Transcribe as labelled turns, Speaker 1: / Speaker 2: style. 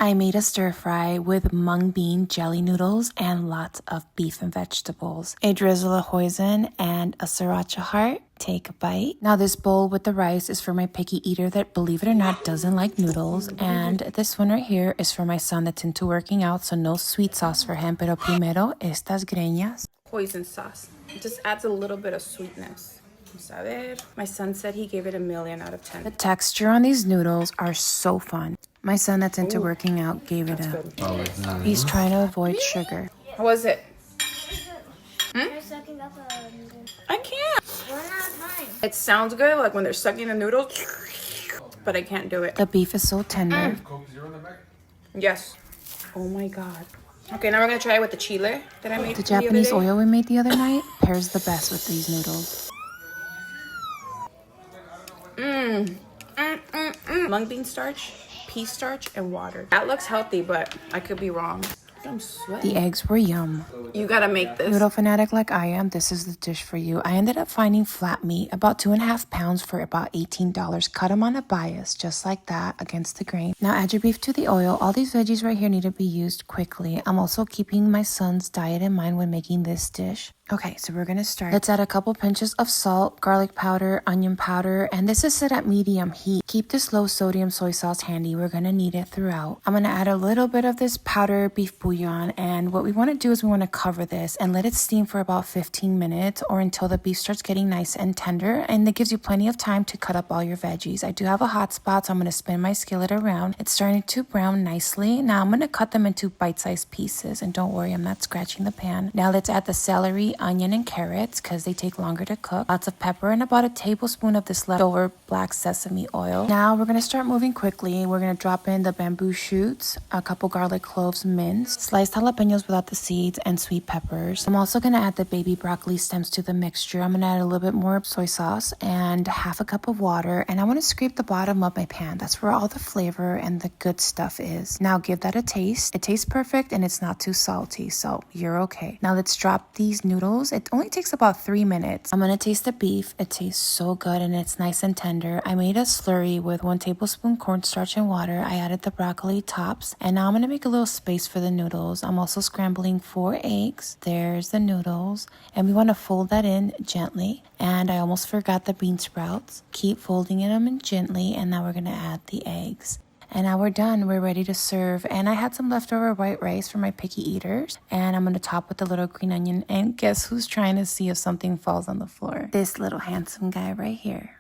Speaker 1: I made a stir fry with mung bean jelly noodles and lots of beef and vegetables. A drizzle of hoisin and a sriracha heart. Take a bite. Now this bowl with the rice is for my picky eater that, believe it or not, doesn't like noodles. And this one right here is for my son that's into working out, so no sweet sauce for him. Pero primero, estas greñas.
Speaker 2: Hoisin sauce. It just adds a little bit of sweetness. My son said he gave it 1,000,000 out of 10.
Speaker 1: The texture on these noodles are so fun. My son that's into working out gave it a... He's trying to avoid sugar.
Speaker 2: How was it?
Speaker 3: You're sucking up a noodle.
Speaker 2: I can't.
Speaker 3: One at a time.
Speaker 2: It sounds good, like when they're sucking the noodles, but I can't do it.
Speaker 1: The beef is so tender.
Speaker 2: Yes. Oh my god. Okay, now we're gonna try it with the chile that I made.
Speaker 1: The Japanese oil we made the other night pairs the best with these noodles.
Speaker 2: Mung bean starch, pea starch, and water. That looks healthy, but I could be wrong. I'm sweating.
Speaker 1: The eggs were yum.
Speaker 2: You gotta make this.
Speaker 1: Noodle fanatic like I am, this is the dish for you. I ended up finding flat meat, about 2.5 pounds for about $18. Cut them on a bias, just like that, against the grain. Now add your beef to the oil. All these veggies right here need to be used quickly. I'm also keeping my son's diet in mind when making this dish. Okay, so we're gonna start. Let's add a couple pinches of salt, garlic powder, onion powder, and this is set at medium heat. Keep this low sodium soy sauce handy. We're gonna need it throughout. I'm gonna add a little bit of this powder beef bouillon, and what we wanna do is we wanna cover this and let it steam for about 15 minutes or until the beef starts getting nice and tender, and it gives you plenty of time to cut up all your veggies. I do have a hot spot, so I'm gonna spin my skillet around. It's starting to brown nicely. Now I'm gonna cut them into bite-sized pieces, and don't worry, I'm not scratching the pan. Now let's add the celery, onion, and carrots because they take longer to cook. Lots of pepper and about a tablespoon of this leftover black sesame oil. Now we're gonna start moving quickly. We're gonna drop in the bamboo shoots, a couple garlic cloves minced, sliced jalapenos without the seeds, and sweet peppers. I'm also gonna add the baby broccoli stems to the mixture. I'm gonna add a little bit more soy sauce and half a cup of water, and I want to scrape the bottom of my pan. That's where all the flavor and the good stuff is. Now give that a taste. It tastes perfect and it's not too salty, so you're okay. Now let's drop these noodles. It only takes about 3 minutes. I'm gonna taste the beef. It tastes so good and it's nice and tender. I made a slurry with 1 tablespoon cornstarch and water. I added the broccoli tops, and now I'm gonna make a little space for the noodles. I'm also scrambling 4 eggs. There's the noodles, and we want to fold that in gently. And I almost forgot the bean sprouts. Keep folding them in gently, and now we're gonna add the eggs. And now we're done. We're ready to serve. And I had some leftover white rice for my picky eaters. And I'm going to top with a little green onion. And guess who's trying to see if something falls on the floor? This little handsome guy right here.